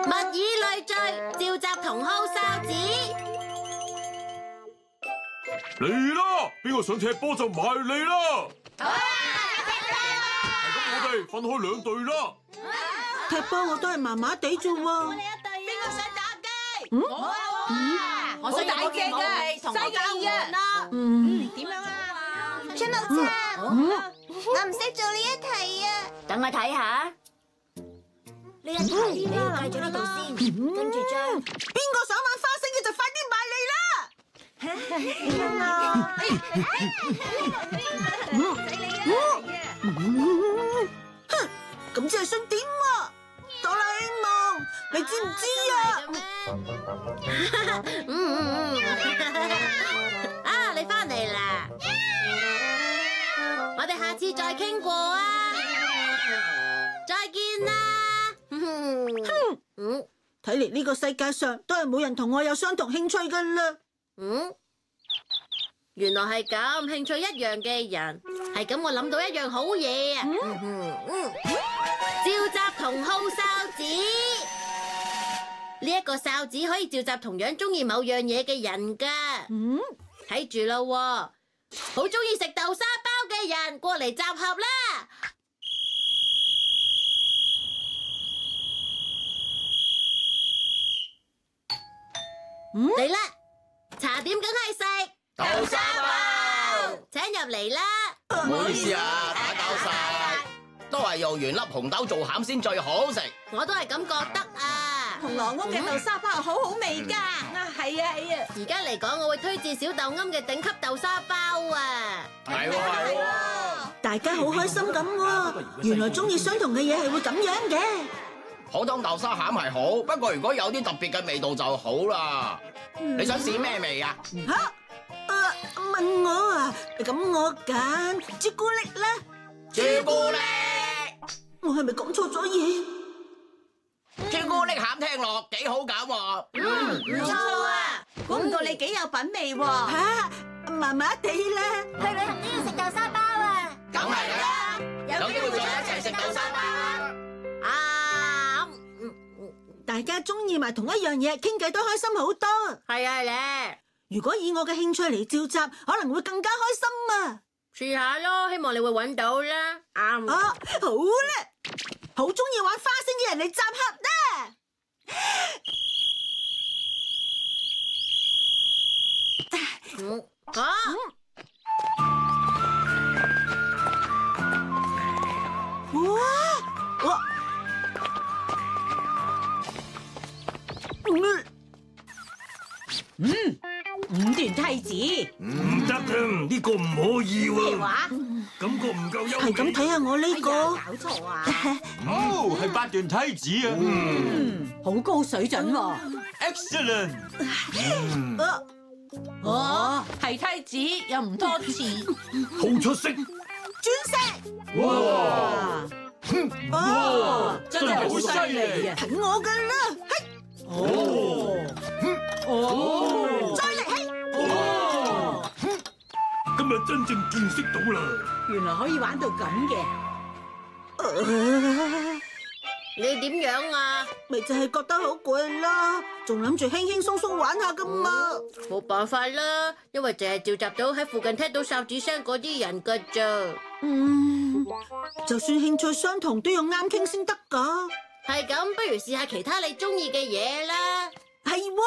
物以類聚，召集同好哨子。嚟啦！邊個想踢波就埋嚟啦！好啊！咁我哋分開兩隊啦。踢波我都係麻麻地啫喎。邊個想打機？我想要嗰件武器同我交換啦。點樣啊？張老七，我唔識做呢一題啊。等我睇下。呢一題你要計咗呢度先，跟住將邊個想玩花生嘅就快啲埋嚟啦！咁即係想點啊？哆啦 A 夢，你知唔知啊？啊，你翻嚟啦！我哋下次再傾過啊！再見啦！睇嚟呢個世界上都係冇人同我有相同興趣噶啦。原來係咁，興趣一樣嘅人，係咁我諗到一樣好嘢啊！召集同好哨子，呢一個哨子可以召集同樣中意某樣嘢嘅人噶。睇住啦，好中意食豆沙包嘅人過嚟集合啦！嚟啦，茶點梗係食豆沙包，請入嚟啦。唔好意思啊，打攪晒，都係用原粒紅豆做餡先最好食。我都係咁覺得啊。紅羅屋嘅豆沙包好好味㗎。係啊。而家嚟講，我會推薦小豆庵嘅頂級豆沙包啊。係喎。大家好開心咁喎，原來中意相同嘅嘢係會咁樣嘅。普通豆沙餡係好，不過如果有啲特別嘅味道就好啦。你想試咩味啊？問我啊？咁我揀朱古力啦。朱古力。我係咪講錯咗嘢？朱古力餡聽落幾好揀喎。唔錯啊！估唔到你幾有品味喎。麻麻地啦。去旅行都要食豆沙包啊！梗係啦，有機會再一齊食豆沙包。大家中意埋同一樣嘢，傾偈都開心好多。係啊咧，如果以我嘅興趣嚟召集，可能會更加開心啊！試下咯，希望你會揾到啦。啱。好啦，好中意玩花生嘅人嚟集合啦！哇！五段梯子。唔得啊！呢個唔可以喎。咩話？感覺唔夠優美。係咁睇下我呢個。搞錯啊！係8段梯子啊。好高水準喎。Excellent。係梯子又唔多次。好出色。鑽石。哇！真係好犀利啊！睇我㗎啦！再嚟！今日真正見識到啦。原來可以玩到咁嘅。你點樣啊？咪就係覺得好攰啦，仲諗住輕輕鬆鬆玩下㗎嘛。冇辦法啦，因為淨係召集到喺附近聽到哨子聲嗰啲人㗎咋。就算興趣相同，都要啱傾先得㗎。係咁，不如試下其他你中意嘅嘢啦。係喎，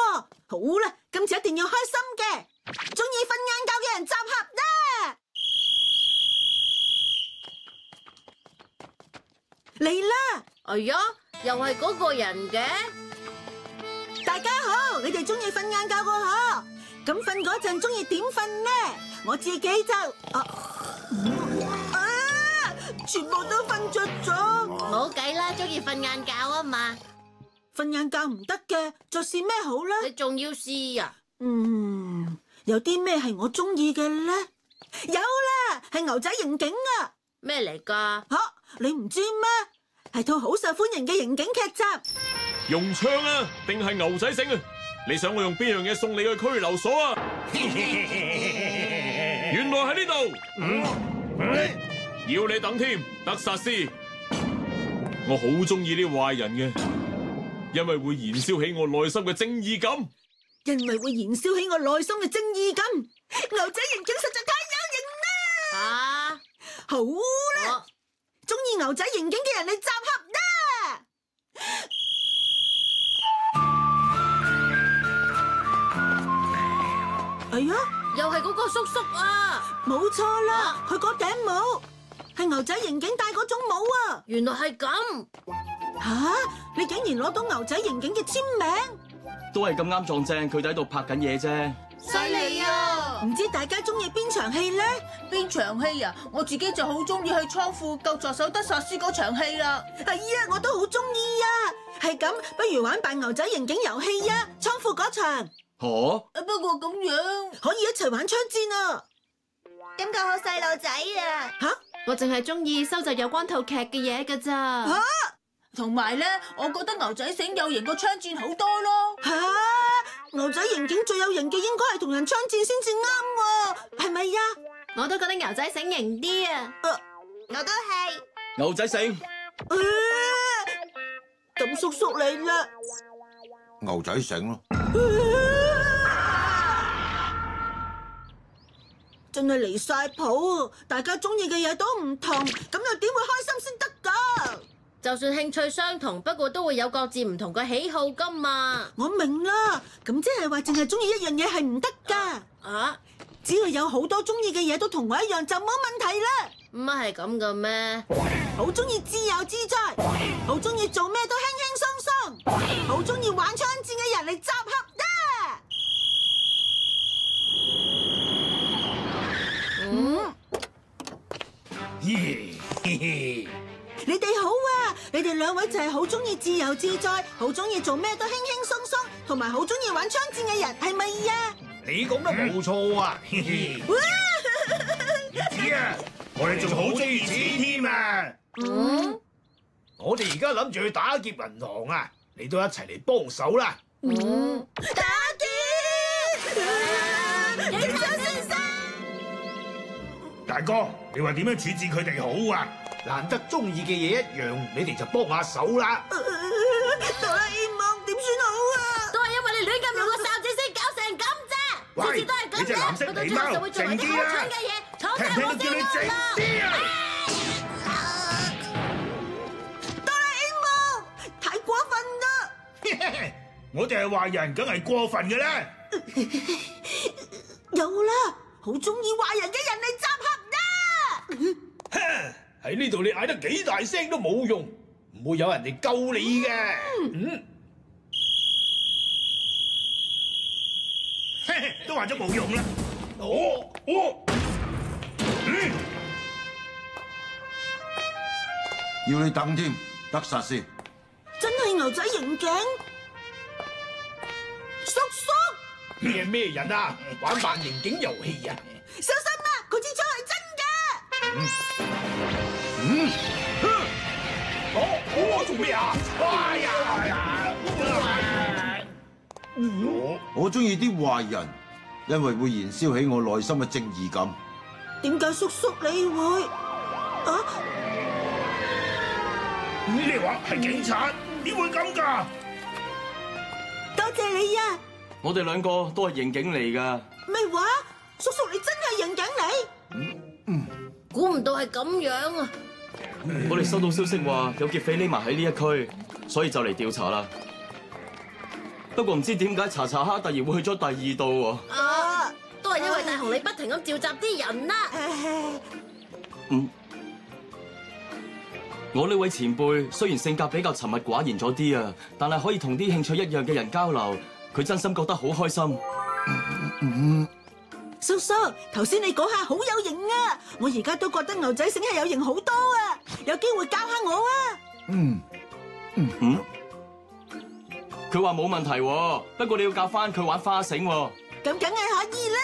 好啦，今次一定要開心嘅，中意瞓晏覺嘅人集合啦！嚟啦！哎呀，又係嗰個人嘅。大家好，你哋中意瞓晏覺個嗬？咁瞓嗰陣中意點瞓呢？我自己就全部都瞓着咗。冇計啦，中意瞓晏覺啊嘛。瞓晏覺唔得嘅，再試咩好咧？你仲要試啊？有啲咩係我中意嘅咧？有啦，係牛仔刑警啊！咩嚟噶？你唔知咩？係套好受歡迎嘅刑警劇集。用槍啊，定係牛仔繩啊？你想我用邊樣嘢送你去拘留所啊？原來喺呢度。要你等添，德薩斯。我好中意啲壞人嘅，因為會燃燒起我內心嘅正義感。因為會燃燒起我內心嘅正義感。牛仔刑警實在太有型啦！啊，好啦，中意牛仔刑警嘅人嚟集合啦！哎呀，又係嗰個叔叔啊！冇錯啦，佢嗰頂帽係牛仔刑警戴嗰種帽啊！原來係咁。吓，你竟然攞到牛仔刑警嘅簽名？都係咁啱撞正，佢哋喺度拍緊嘢啫。犀利啊！唔知大家中意邊場戲咧？邊場戲啊？我自己就好中意去倉庫救助手德薩斯嗰場戲啦。係啊，我都好中意啊！係咁，不如玩扮牛仔刑警遊戲啊！倉庫嗰場。吓？不過咁樣可以一齊玩槍戰啊！感覺好細路仔啊！吓？我淨係中意收集有關套劇嘅嘢㗎咋。吓？同埋咧，我覺得牛仔繩有型過槍戰好多咯。吓？牛仔刑警最有型嘅應該係同人槍戰先至啱喎，係咪呀？我都覺得牛仔繩型啲啊！我都係。牛仔繩。咁叔叔你啦。牛仔繩咯。真係離晒譜，大家中意嘅嘢都唔同，咁又點會開心先得㗎？就算興趣相同，不過都會有各自唔同嘅喜好㗎嘛。我明啦，咁即係話淨係中意一樣嘢係唔得㗎。啊？只要有好多中意嘅嘢都同我一樣就冇問題啦。唔係咁嘅咩？好中意自由自在，好中意做咩都輕輕鬆鬆，好中意玩槍戰嘅人嚟集合啦！你哋好啊！你哋兩位就係好中意自由自在，好中意做咩都輕輕鬆鬆，同埋好中意玩槍戰嘅人，係咪呀？你講得冇錯啊！子啊，我哋仲好中意錢添啊！我哋而家諗住去打劫銀行啊！你都一齊嚟幫手啦！打劫！警察先生，大哥，你話點樣處置佢哋好啊？難得中意嘅嘢一樣，你哋就幫下手啦！哆啦 A 夢點算好啊？都係因為你亂咁用個哨子先搞成咁啫！次次都係咁啫！你隻藍色狸貓，就會做埋啲好蠢嘅嘢，闖聽唔聽到叫你靜啲啊！哆啦 A 夢太過分啦！我哋係壞人，梗係過分嘅啦！有啦，好中意壞人嘅人嚟集合啦！喺呢度你嗌得幾大聲都冇用，唔會有人嚟救你嘅。都話咗冇用啦。要你等添，德薩斯。真係牛仔刑警，叔叔，你係咩人啊？玩扮刑警遊戲啊！小心啊！佢支槍係真㗎。做咩啊？哎呀！我中意啲壞人，因為會燃燒起我內心嘅正義感。點解叔叔你會？啊？你話係警察，點會咁㗎？多謝你啊！我哋兩個都係刑警嚟㗎。咩話？叔叔你真係刑警嚟？估唔到係咁樣啊！我哋收到消息話有劫匪匿埋喺呢一區，所以就嚟調查啦。不過唔知點解查查下突然會去咗第二度喎。啊！都係因為大雄你不停咁召集啲人啦。我呢位前輩雖然性格比較沉默寡言咗啲啊，但係可以同啲興趣一樣嘅人交流，佢真心覺得好開心。叔叔，頭先你嗰下好有型啊！我而家都覺得牛仔繩係有型好多啊！有機會教下我啊！佢話冇問題喎，不過你要教翻佢玩花繩喎。咁梗係可以啦！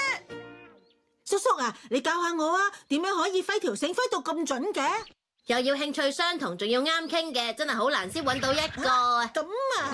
叔叔啊，你教下我啊，點樣可以揮條繩揮到咁準嘅？又要興趣相同，仲要啱傾嘅，真係好難先揾到一個啊！咁啊！